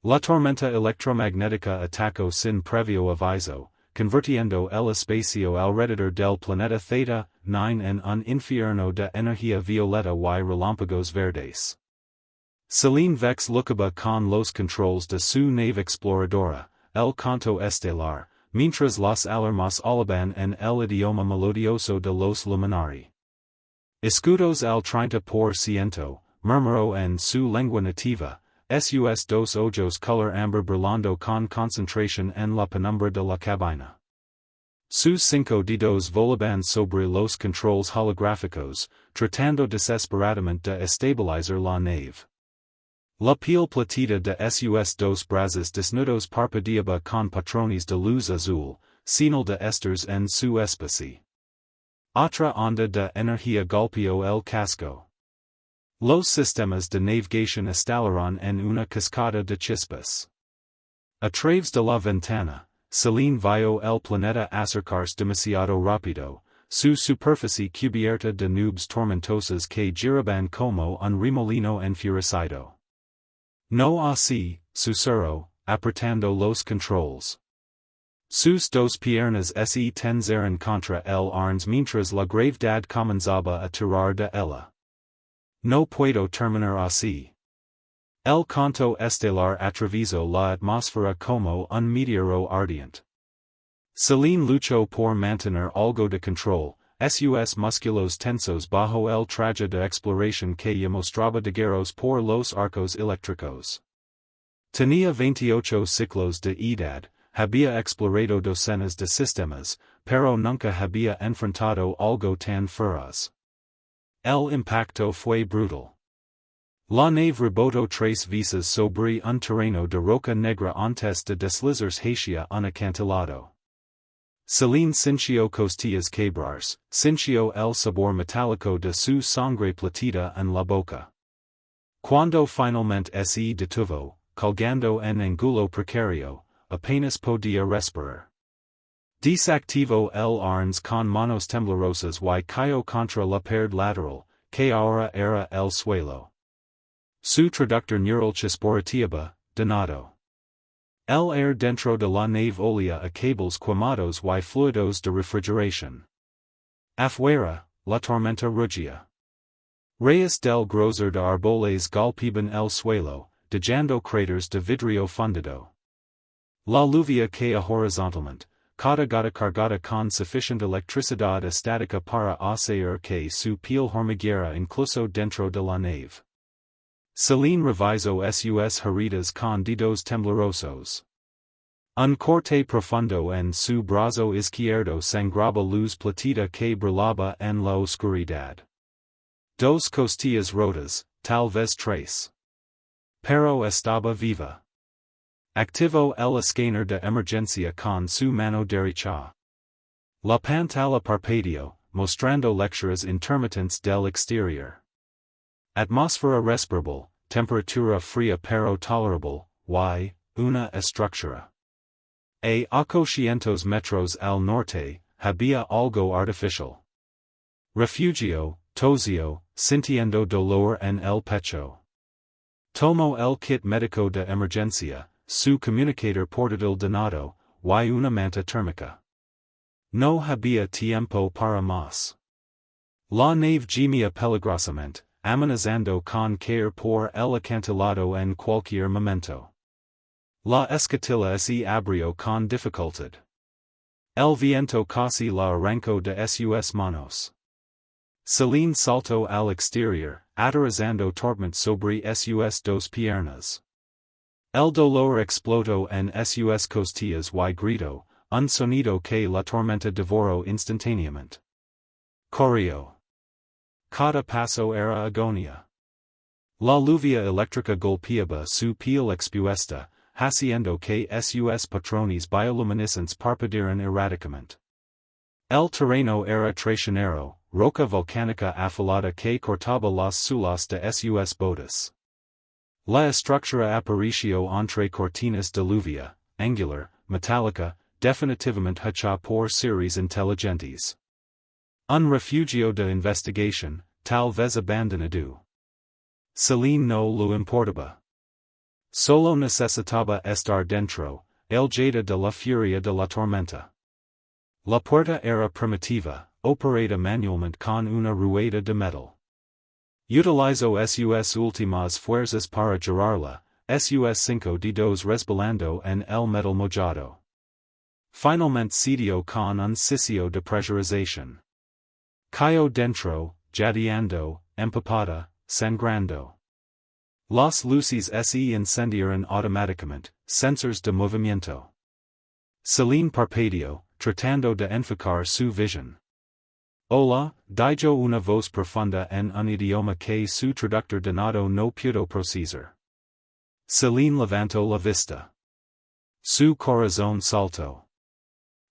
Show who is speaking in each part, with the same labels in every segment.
Speaker 1: La tormenta electromagnética atacó sin previo aviso, convirtiendo el espacio alrededor del planeta Theta 9 en un infierno de energía violeta y relámpagos verdes. Selene Vex lucaba con los controls de su nave exploradora, el canto estelar, mientras las alarmas olaban en el idioma melodioso de los luminari. Escudos al 30%, murmuró en su lengua nativa, sus dos ojos color amber brillando con concentración en la penumbra de la cabina. Sus 5 dedos volaban sobre los controls holográficos, tratando desesperadamente de estabilizar la nave. La piel platita de sus dos brazos desnudos parpadeaba con patrones de luz azul, señal de esters en su especie. Otra onda de energía golpeó el casco. Los sistemas de navegación estallaron en una cascada de chispas. A través de la ventana, Selene vio el planeta acercarse demasiado rápido, su superficie cubierta de nubes tormentosas que giraban como un remolino enfurecido. No así, susurró, apretando los controls. Sus dos piernas se tensaron contra el arns mientras la gravedad comenzaba a tirar de ella. No puedo terminar así. El canto estelar atravesó la atmósfera como un meteoro ardiente. Selene luchó por mantener algo de control, sus músculos tensos bajo el traje de exploración que ya mostraba daguerros por los arcos eléctricos. Tenía 28 ciclos de edad, había explorado docenas de sistemas, pero nunca había enfrentado algo tan feroz. El impacto fue brutal. La nave rebotó 3 veces sobre un terreno de roca negra antes de deslizarse hacia un acantilado. Selene sintió costillas quebrarse, sintió el sabor metálico de su sangre platita en la boca. Cuando finalmente se detuvo, colgando en angulo precario, apenas podía respirar. Desactivó el arns con manos temblorosas y cayó contra la pared lateral, que ahora era el suelo. Su traductor neural chisporreteaba, donado. El aire dentro de la nave olía a cables quemados y fluidos de refrigeración. Afuera, la tormenta rugía. Rayas del grosor de árboles golpeaban el suelo, dejando cráteres de vidrio fundido. La lluvia caía horizontalmente, cada gota cargada con suficiente electricidad estática para hacer que su piel hormigueara incluso dentro de la nave. Selene revisó sus heridas con dedos temblorosos. Un corte profundo en su brazo izquierdo sangraba luz platita que brillaba en la oscuridad. Dos costillas rotas, tal vez 3. Pero estaba viva. Activó el escáner de emergencia con su mano derecha. La pantalla parpadeó, mostrando lecturas intermitentes del exterior. Atmósfera respirable, temperatura fría pero tolerable, y una estructura. A 800 metros al norte, había algo artificial. Refugio, tosió, sintiendo dolor en el pecho. Tomó el kit médico de emergencia, su comunicador portátil donado, y una manta térmica. No había tiempo para más. La nave gemía peligrosamente, amenazando con caer por el acantilado en cualquier momento. La escotilla se abrió con dificultad. El viento casi la arrancó de sus manos. Selene saltó al exterior, aterrizando torpmente sobre sus dos piernas. El dolor explotó en sus costillas y gritó, un sonido que la tormenta devoró instantáneamente. Corrió. Cada paso era agonía. La lluvia eléctrica golpeaba su piel expuesta, haciendo que sus patrones bioluminescentes parpadearan erráticamente. El terreno era traicionero, roca volcánica afilada que cortaba las sulas de sus botas. La estructura apareció entre cortinas de lluvia, angular, metálica, definitivamente hecha por seres inteligentes. Un refugio de investigación, tal vez abandonado. Selene no lo importaba. Solo necesitaba estar dentro, el jada de la furia de la tormenta. La puerta era primitiva, operada manualmente con una rueda de metal. Utilizó sus últimas fuerzas para girarla, sus 5 dedos resbalando en el metal mojado. Finalmente sitio con un sitio de presurización. Cayó dentro, jadeando, empapada, sangrando. Las luces se encendieron automáticamente, sensors de movimiento. Celine parpadeó, tratando de enfocar su visión. Hola, dijo una voz profunda en un idioma que su traductor donado no pudo procesar. Celine levantó la vista. Su corazón saltó.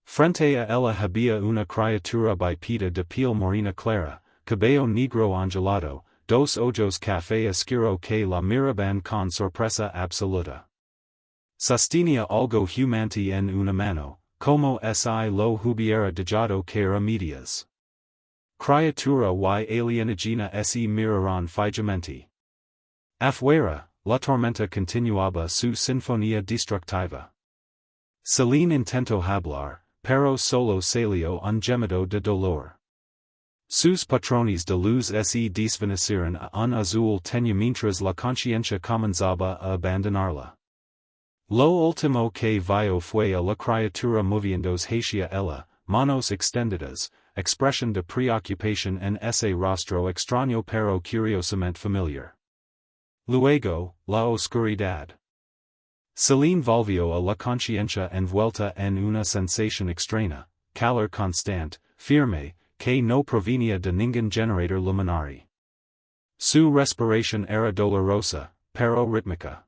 Speaker 1: Frente a ella había una criatura bípeda de piel morena clara, cabello negro ondulado, dos ojos café oscuro que la miraban con sorpresa absoluta. Sostenía algo humante en una mano, como si lo hubiera dejado caer a medias. Criatura y alienígena se miraron fijamente. Afuera, la tormenta continuaba su sinfonía destructiva. Celine intentó hablar, pero solo salió un gemido de dolor. Sus patrones de luz se desvanecieron a un azul tenue mientras la conciencia comenzaba a abandonarla. Lo último que vio fue a la criatura moviéndose hacia ella, manos extendidas, expresión de preocupación en ese rostro extraño pero curiosamente familiar. Luego, la oscuridad. Celine volvió a la conciencia envuelta en una sensación extraña, calor constante, firme, que no provenía de ningún generator luminari. Su respiración era dolorosa, pero rítmica.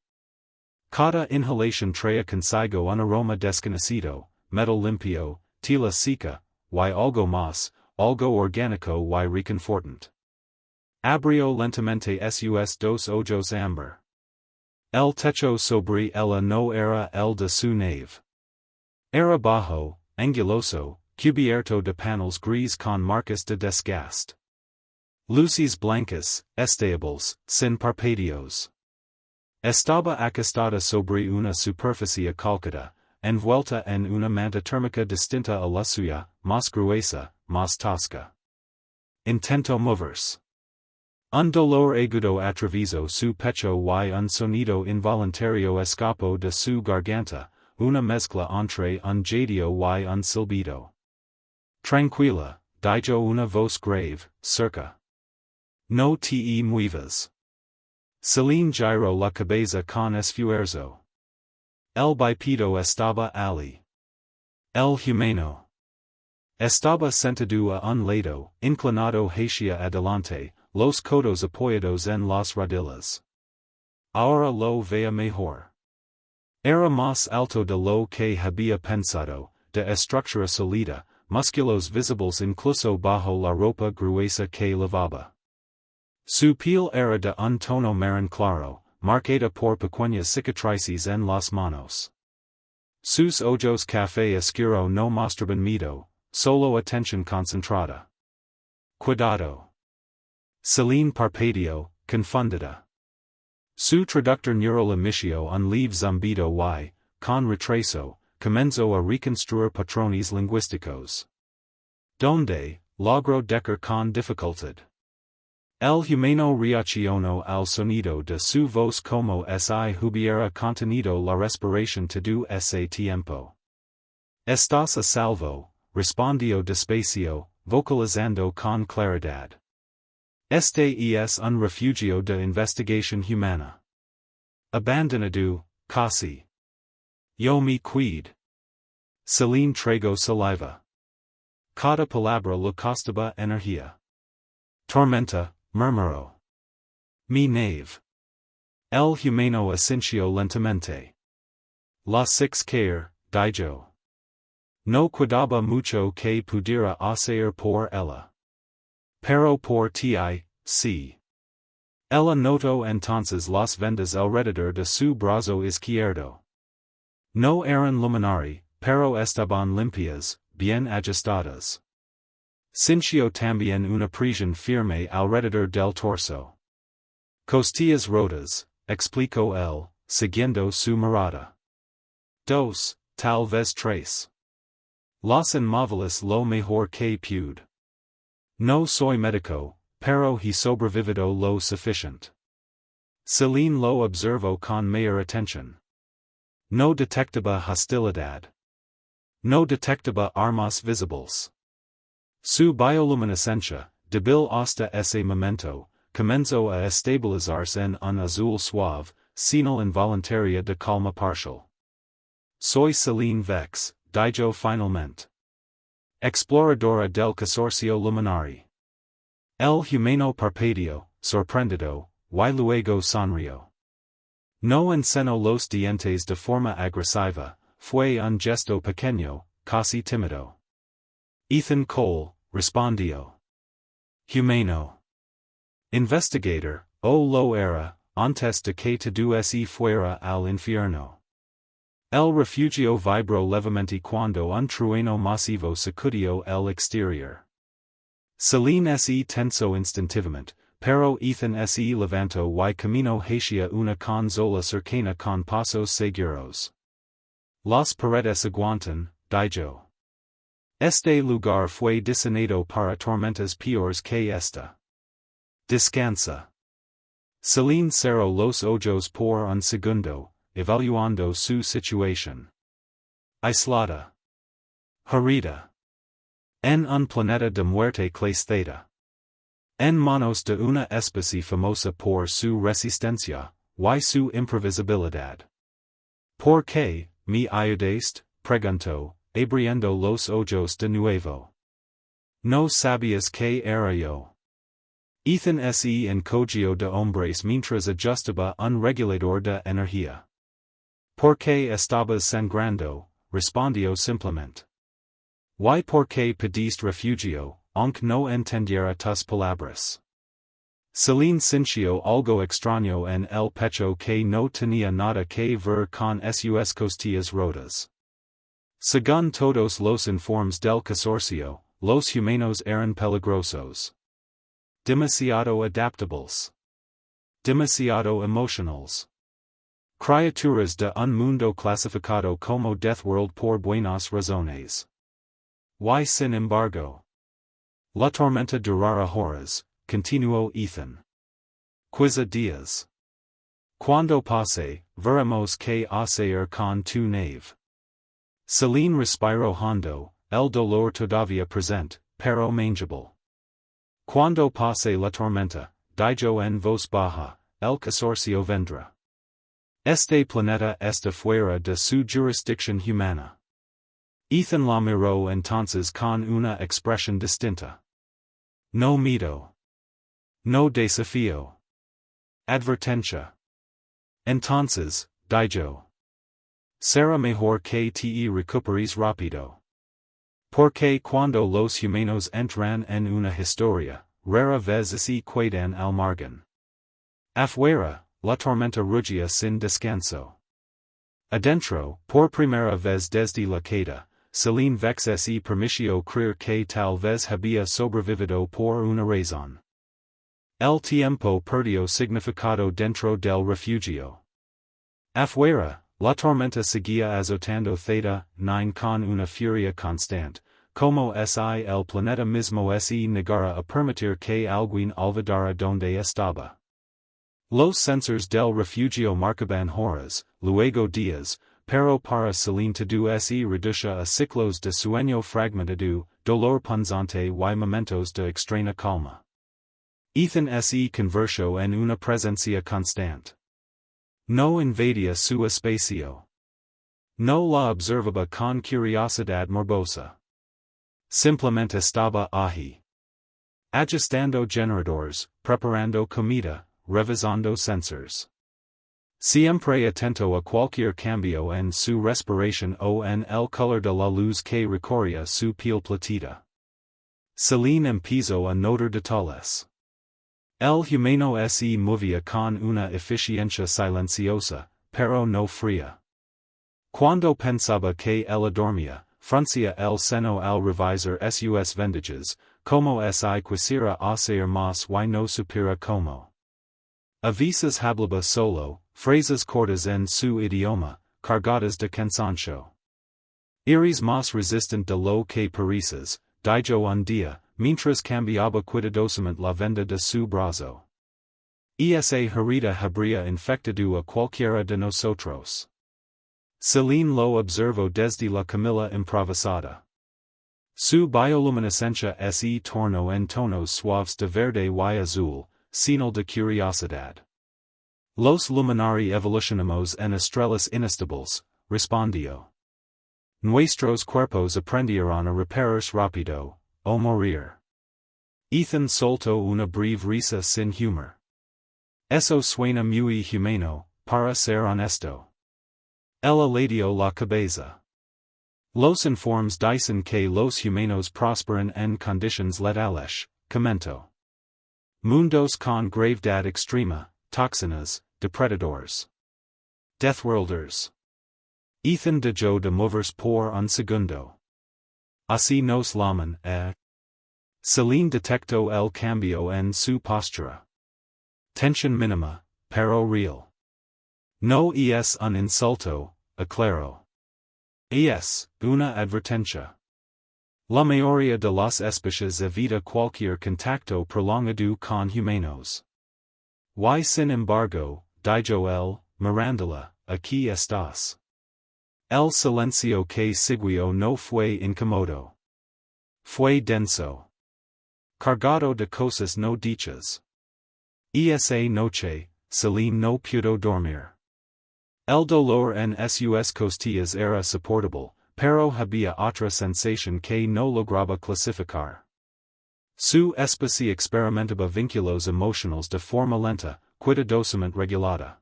Speaker 1: Cada inhalación traía consigo un aroma desconocido, metal limpio, tela seca, y algo más, algo orgánico y reconfortante. Abrió lentamente sus dos ojos amber. El techo sobre ella no era el de su nave. Era bajo, anguloso, cubierto de paneles gris con marcas de desgaste. Luces blancas, estables, sin parpadeos. Estaba acostada sobre una superficie calcada, envuelta en una manta térmica distinta a la suya, más gruesa, más tosca. Intentó moverse. Un dolor agudo atravesó su pecho y un sonido involuntario escapó de su garganta, una mezcla entre un jadeo y un silbido. Tranquila, dijo una voz grave, cerca. No te muevas. Celine giró la cabeza con esfuerzo. El bípedo estaba allí. El humano. Estaba sentado a un lado, inclinado hacia adelante, los codos apoyados en las rodillas. Ahora lo veía mejor. Era más alto de lo que había pensado, de estructura sólida, músculos visibles incluso bajo la ropa gruesa que llevaba. Su piel era de un tono marrón claro, marcada por pequeñas cicatrices en las manos. Sus ojos café oscuro no mostraban miedo, solo atención concentrada. Cuidado. Celine parpadeó, confundida. Su traductor neural emitió un leve zumbido y, con retraso, comenzó a reconstruir patrones lingüísticos. Donde, logró decir con dificultad. El humano reaccionó al sonido de su voz como si hubiera contenido la respiración todo ese tiempo. Estás a salvo, respondió despacio, vocalizando con claridad. Este es un refugio de investigación humana. Abandonado, casi. Yo me cuido. Celine tragó saliva. Cada palabra le costaba energía. Tormenta, murmuró. Mi nave. El humano asintió lentamente. Las 6 caer, dijo. No cuidaba mucho que pudiera hacer por ella. Pero por ti, sí. Ella notó entonces las vendas alrededor de su brazo izquierdo. No eran luminari, pero estaban limpias, bien ajustadas. Sintió también una presión firme alrededor del torso. Costillas rotas, explicó él, siguiendo su mirada. Dos, tal vez tres. Los inmóviles lo mejor que pude. No soy médico, pero he sobrevivido lo suficiente. Celine lo observo con mayor atención. No detectaba hostilidad. No detectaba armas visibles. Su bioluminescencia, débil hasta ese momento, comenzó a estabilizarse en un azul suave, señal involuntaria de calma parcial. Soy Celine Vex, dijo finalmente. Exploradora del consorcio luminari. El humano parpadeó, sorprendido, y luego sonrió. No encenó los dientes de forma agresiva, fue un gesto pequeño, casi tímido. Ethan Cole, respondió. Humano. Investigator, o lo era, antes de que todo se fuera al infierno. El refugio vibró levemente cuando un trueno masivo sacudió el exterior. Celine se tensó instintivamente, pero Ethan se levantó y caminó hacia una consola cercana con pasos seguros. Las paredes aguantan, dijo. Este lugar fue diseñado para tormentas peores que esta. Descansa. Celine cerró los ojos por un segundo, evaluando su situación. Aislada. Herida. En un planeta de muerte clastada. En manos de una especie famosa por su resistencia, y su imprevisibilidad. ¿Por qué, me ayudaste? Preguntó, abriendo los ojos de nuevo. No sabías que era yo. Ethan se encogió de hombres mientras ajustaba un regulador de energía. ¿Por qué estabas sangrando? Respondió simplemente. ¿Y por qué pediste refugio, aunque no entendiera tus palabras? Celine sintió algo extraño en el pecho que no tenía nada que ver con sus costillas rotas. Según todos los informes del consorcio, los humanos eran peligrosos. Demasiado adaptables. Demasiado emocionales. Criaturas de un mundo clasificado como Death World por buenas razones. Y sin embargo. La tormenta durará horas, continuó Ethan. Quizá días. Cuando pase, veremos qué hacer con tu nave. Celine respiró hondo, el dolor todavía presente, pero manageable. Cuando pase la tormenta, dijo en voz baja, el consorcio vendrá. Este planeta está fuera de su jurisdicción humana. Ethan la miró entonces con una expresión distinta. No miedo. No desafío. Advertencia. Entonces, dijo. Será mejor que te recuperes rápido. Porque cuando los humanos entran en una historia, rara vez se quedan al margen. Afuera, la tormenta rugía sin descanso. Adentro, por primera vez desde la queda, Celine Vex se permitió creer que tal vez había sobrevivido por una razón. El tiempo perdió significado dentro del refugio. Afuera, la tormenta seguía azotando Theta 9 con una furia constante, como si el planeta mismo se negara a permitir que alguien olvidara donde estaba. Los sensores del refugio marcaban horas, luego días, pero para Celine todo se reducía a ciclos de sueño fragmentado, dolor punzante y momentos de extraña calma. Ethan se convirtió en una presencia constante. No invadía su espacio. No la observaba con curiosidad morbosa. Simplemente estaba allí. Ajustando generadores, preparando comida, revisando sensors. Siempre atento a cualquier cambio en su respiración o en el color de la luz que recorría su piel platita. Celine empezó a notar detalles. El humano se movía con una eficiencia silenciosa, pero no fría. Cuando pensaba que ella dormía, fruncía el seno al revisar sus vendajes, como si quisiera hacer más y no supiera cómo. Avisas hablaba solo, phrases cortas en su idioma, cargadas de cansancio. Iris más resistant de lo que pareces, dijo un día, mientras cambiaba cuidadosamente la venda de su brazo. Esa herida habría infectado a cualquiera de nosotros. Celine lo observó desde la camilla improvisada. Su bioluminescencia se tornó en tonos suaves de verde y azul, señal de curiosidad. Los luminari evolucionamos en estrellas inestables, respondió. Nuestros cuerpos aprendieron a repararse rápido, o morir. Ethan soltó una breve risa sin humor. Eso suena muy humano, para ser honesto. Ella ladeó la cabeza. Los informes dicen que los humanos prosperan en conditions letales, comentó. Mundos con gravedad extrema, toxinas, depredadores. Deathworlders. Ethan dejó de moverse por un segundo. Así nos llaman, Celine detectó el cambio en su postura. Tensión mínima, pero real. No es un insulto, aclaró. Es una advertencia. La mayoría de las especies evita cualquier contacto prolongado con humanos. Y sin embargo, dijo él, mirándola, aquí estás. El silencio que siguió no fue incómodo. Fue denso. Cargado de cosas no dichas. Esa noche, Celine no pudo dormir. El dolor en sus costillas era soportable, pero había otra sensación que no lograba clasificar. Su especie experimentaba vínculos emocionales de forma lenta, cuidadosamente regulada.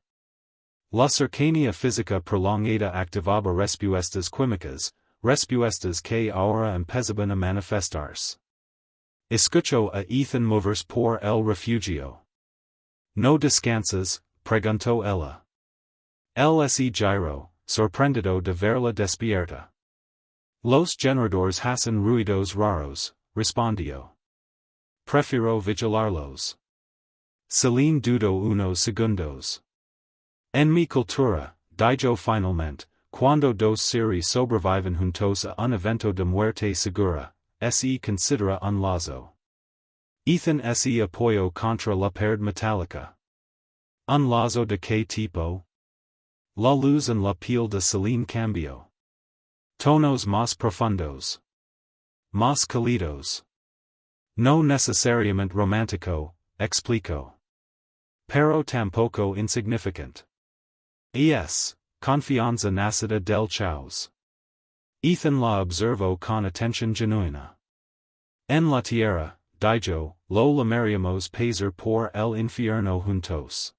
Speaker 1: La cercanía física prolongada activaba respuestas químicas, respuestas que ahora empezaban a manifestarse. Escuchó a Ethan moverse por el refugio. ¿No descansas?, preguntó ella. Él se giró, sorprendido de verla despierta. Los generadores hacen ruidos raros, respondió. Prefiero vigilarlos. Celine dudó unos segundos. En mi cultura, dijo finalmente, cuando dos seres sobreviven juntos a un evento de muerte segura, se considera un lazo. Ethan se apoyó contra la pared metálica. ¿Un lazo de qué tipo? La luz en la piel de Celine cambió. Tonos más profundos. Más cálidos. No necesariamente romántico, explicó. Pero tampoco insignificant. Es, confianza nacida del caos. Ethan la observó con atención genuina. En la tierra, dijo, lo llamaríamos pasar por el infierno juntos.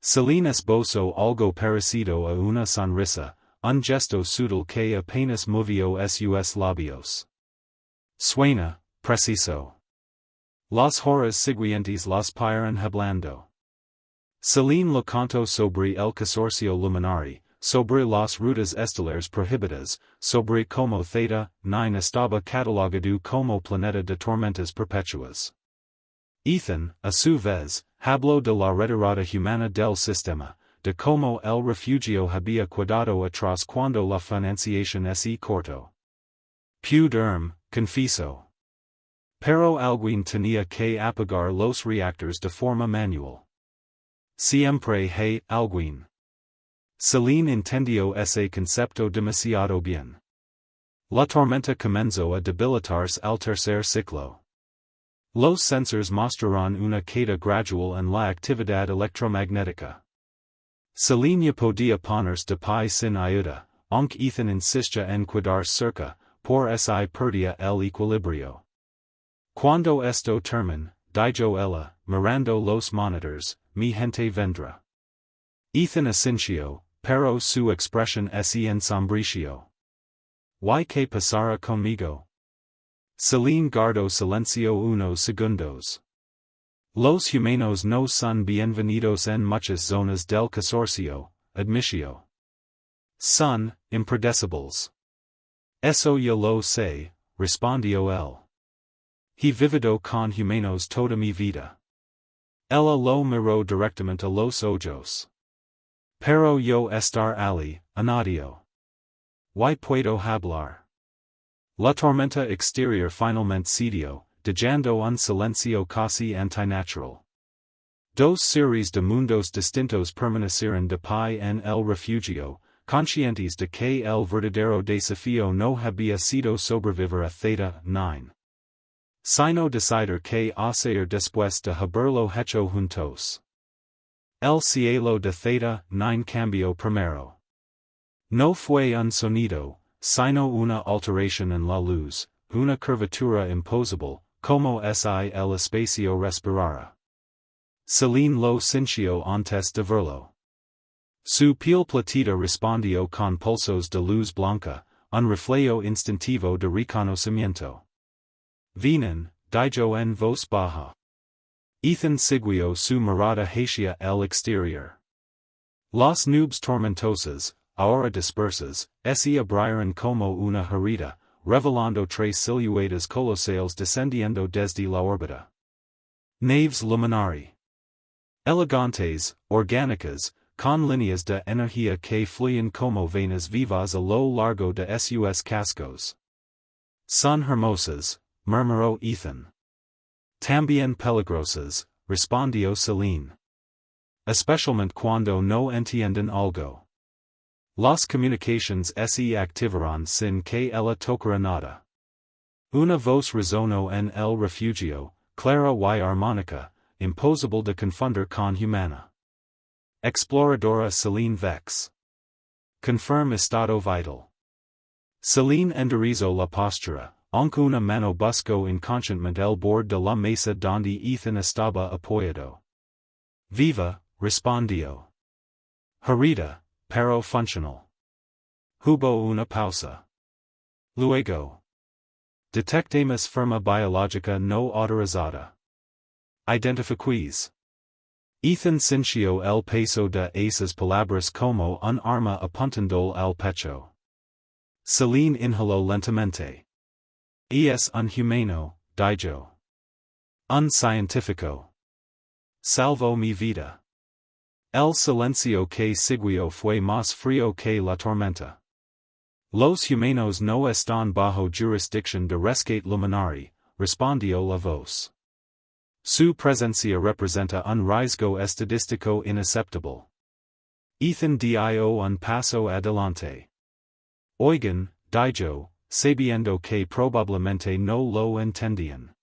Speaker 1: Celine esbozó algo parecido a una sonrisa, un gesto sutil que apenas movió sus labios. Suena, preciso. Las horas siguientes las pasaron hablando. Celine le contó sobre el consorcio luminari, sobre las rutas estelares prohibidas, sobre cómo Theta 9 estaba catalogado como planeta de tormentas perpetuas. Ethan, a su vez, habló de la retirada humana del sistema, de cómo el refugio había quedado atrás cuando la financiación se cortó. Puderme, confieso. Pero alguien tenía que apagar los reactores de forma manual. Siempre hay alguien. Celine entendió ese concepto demasiado bien. La tormenta comenzó a debilitarse al tercer ciclo. Los sensores mostraron una caída gradual en la actividad electromagnética. Celine podía ponerse de pie sin ayuda, aunque Ethan insistía en quedarse cerca, por eso perdía el equilibrio. Cuando esto termine, dijo ella, mirando los monitors, mi gente vendrá. Ethan asintió, pero su expresión se ensombreció. ¿Y qué pasará conmigo? Celine guardó silencio unos segundos. Los humanos no son bienvenidos en muchas zonas del consorcio, admitió. Son impredecibles. Eso yo lo sé, respondió él. He vivido con humanos toda mi vida. Ella lo miro directamente a los ojos. Pero yo estar allí, anadio. Y puedo hablar. La tormenta exterior finalmente cedió, dejando un silencio casi antinatural. Dos series de mundos distintos permanecieron de pie en el refugio, conscientes de que el verdadero desafío no había sido sobrevivir a Theta 9. Sino decidir que hacer después de haberlo hecho juntos. El cielo de Theta 9 cambió primero. No fue un sonido, sino una alteración en la luz, una curvatura imposible, como si el espacio respirara. Celine lo sintió antes de verlo. Su piel platita respondió con pulsos de luz blanca, un reflejo instintivo de reconocimiento. Vienen, dijo en voz baja. Ethan siguió su mirada hacia el exterior. Las nubes tormentosas, ahora dispersas, se abrieron como una herida, revelando tres siluetas colosales descendiendo desde la órbita. Naves luminari. Elegantes, orgánicas, con líneas de energía que fluyen como venas vivas a lo largo de sus cascos. Son hermosas, murmuró Ethan. También peligrosas, respondió Celine. Especialmente cuando no entienden algo. Las comunicaciones se activarán sin que ella tocara nada. Una voz resonó en el refugio, clara y armónica, imposible de confundir con humana. Exploradora Celine Vex. Confirm estado vital. Celine enderezó la postura, aunque una mano buscó inconscientemente el borde de la mesa donde Ethan estaba apoyado. Viva, respondió. Herida, pero funcional. Hubo una pausa. Luego. Detectemos forma biológica no autorizada. Identifiquis. Ethan sintió el peso de esas palabras como un arma apuntando al pecho. Celine inhaló lentamente. Es un humano, dijo. Un científico. Salvó mi vida. El silencio que siguió fue más frío que la tormenta. Los humanos no están bajo jurisdicción de rescate luminari, respondió la voz. Su presencia representa un riesgo estadístico inaceptable. Ethan dio un paso adelante. Oigan, dijo, sabiendo que probablemente no lo entendían.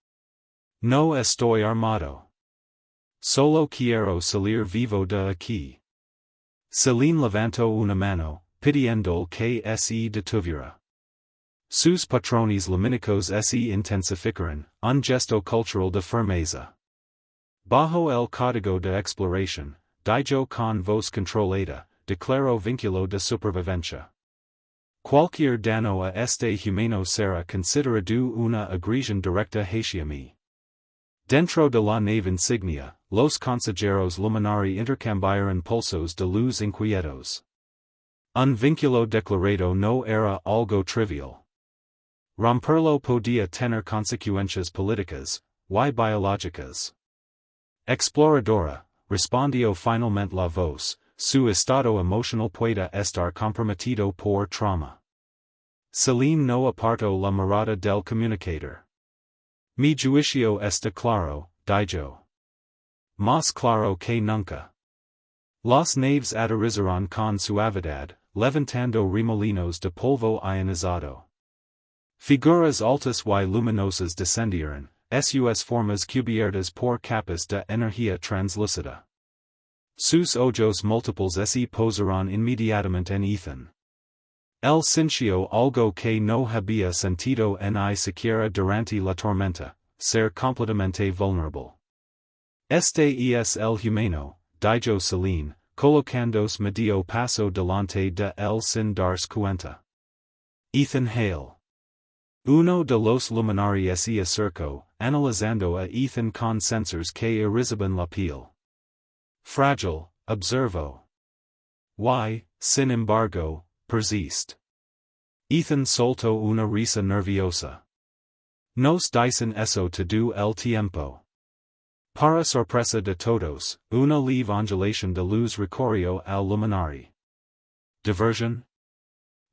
Speaker 1: No estoy armado. Solo quiero salir vivo de aquí. Celine levantó una mano, pidiendo que se detuviera. Sus patrones lumínicos se intensificaron, un gesto cultural de firmeza. Bajo el código de exploración, dijo con voz controlada, declaró vínculo de supervivencia. Cualquier daño a este humano será considerado una agresión directa hacia mí. Dentro de la nave insignia, los consejeros luminari intercambiaron pulsos de luz inquietos. Un vínculo declarado no era algo trivial. Romperlo podía tener consecuencias políticas, y biológicas. Exploradora, respondió finalmente la voz, su estado emocional puede estar comprometido por trauma. Celine no apartó la mirada del comunicador. Mi juicio está claro, dijo. Más claro que nunca. Las naves aterrizaron con suavidad, levantando remolinos de polvo ionizado. Figuras altas y luminosas descendieron, sus formas cubiertas por capas de energía translúcida. Sus ojos múltiples se posaron inmediatamente en Ethan. Él sintió algo que no había sentido ni siquiera durante la tormenta, ser completamente vulnerable. Este es el humano, dijo Celine, colocándose medio paso delante de él sin darse cuenta. Ethan Hale. Uno de los luminares se acercó, analizando a Ethan con sensores que irrizaban la piel. Frágil, observó. Y, sin embargo, persiste. Ethan soltó una risa nerviosa. Nos dicen eso todo el tiempo. Para sorpresa de todos, una leve ondulación de luz recorrió al luminari. Diversion?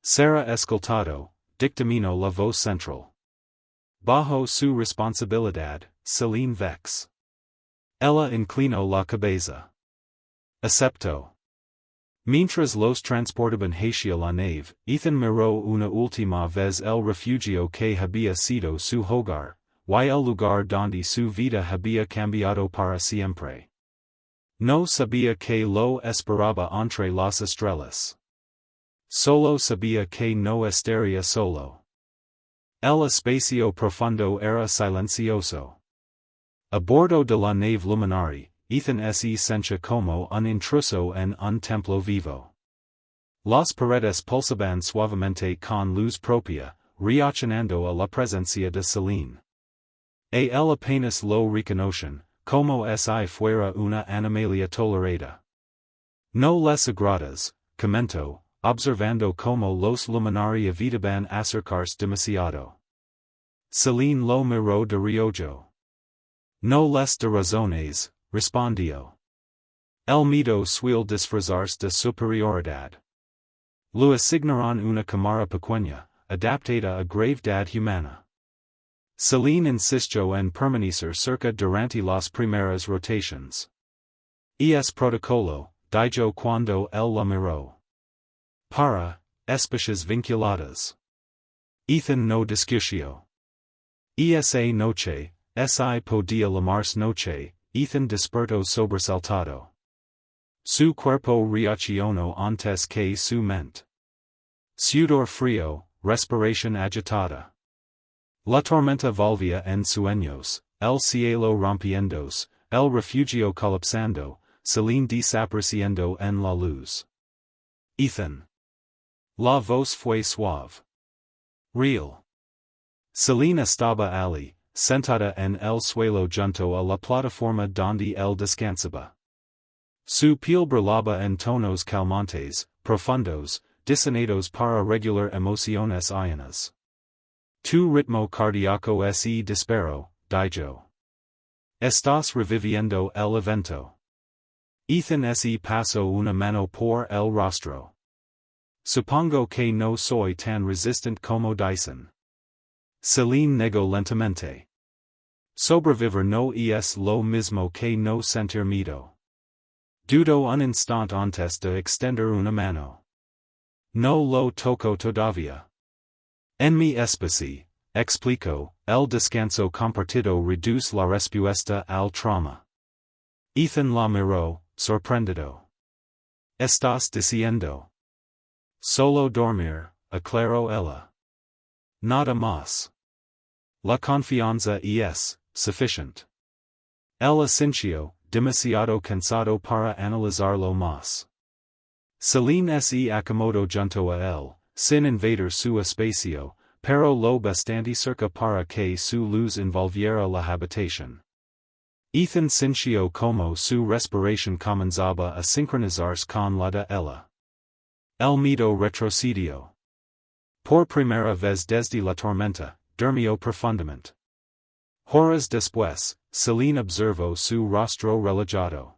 Speaker 1: Será escoltado, dictaminó la voz central. Bajo su responsabilidad, Celine Vex. Ella inclinó la cabeza. Aceptó. Mientras los transportaban hacia la nave, Ethan miró una última vez el refugio que había sido su hogar, y el lugar donde su vida había cambiado para siempre. No sabía que lo esperaba entre las estrellas. Solo sabía que no estaría solo. El espacio profundo era silencioso. A bordo de la nave luminari, Ethan se sentía como un intruso en un templo vivo. Las paredes pulsaban suavemente con luz propia, reaccionando a la presencia de Celine. Él apenas lo reconocen, como si fuera una animalia tolerada. No les agradas, comentó, observando como los luminari evitaban acercarse demasiado. Celine lo miró de reojo. No les de razones, respondió. El miedo suele disfrazarse de superioridad. Lo asignaron una cámara pequeña, adaptada a gravedad humana. Celine insistió en permanecer cerca durante las primeras rotaciones. Es protocolo, dijo cuando él la miró. Para, especies vinculadas. Ethan no discutió. Esa noche, si podía llamarse noche, Ethan despertó sobresaltado. Su cuerpo reaccionó antes que su mente. Sudor frío, respiración agitada. La tormenta volvía en sueños, el cielo rompiéndose, el refugio colapsando, Celine desapareciendo en la luz. Ethan. La voz fue suave. Real. Celine estaba allí, sentada en el suelo junto a la plataforma donde él descansaba. Su piel brillaba en tonos calmantes, profundos, diseñados para regular emociones llanas. Tu ritmo cardíaco se disparó, dijo. Estás reviviendo el evento. Ethan se pasó una mano por el rostro. Supongo que no soy tan resistente como dicen. Celine negó lentamente. Sobrevivir no es lo mismo que no sentir miedo. Dudó un instante antes de extender una mano. No lo toco todavía. En mi especie, explicó, el descanso compartido reduce la respuesta al trauma. Ethan la miró, sorprendido. ¿Estás diciendo? Solo dormir, aclaró ella. Nada más. La confianza es suficiente. El asintió, demasiado cansado para analizarlo más. Celine se acomodó junto a él, sin invadir su espacio, pero lo bastante cerca para que su luz envolviera la habitación. Ethan sintió como su respiración comenzaba a sincronizarse con la de ella. El miedo retrocedió. Por primera vez desde la tormenta, durmió profundamente. Horas después, Celine observó su rostro relajado.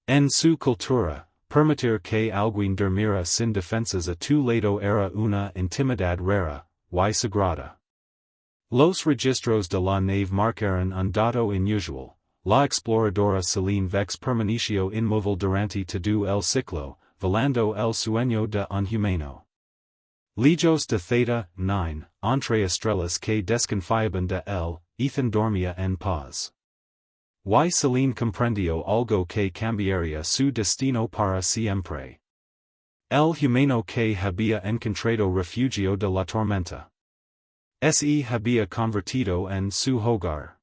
Speaker 1: En su cultura, permitir que alguien durmiera sin defensas a tu lado era una intimidad rara, y sagrada. Los registros de la nave marcaron un dato inusual. La exploradora Celine Vex permaneció inmóvil durante todo el ciclo, velando el sueño de un humano. Lejos de Theta 9, entre estrellas que desconfiaban de él, Ethan dormía en paz. Y Celine comprendió algo que cambiaría su destino para siempre. El humano que había encontrado refugio de la tormenta. Se había convertido en su hogar.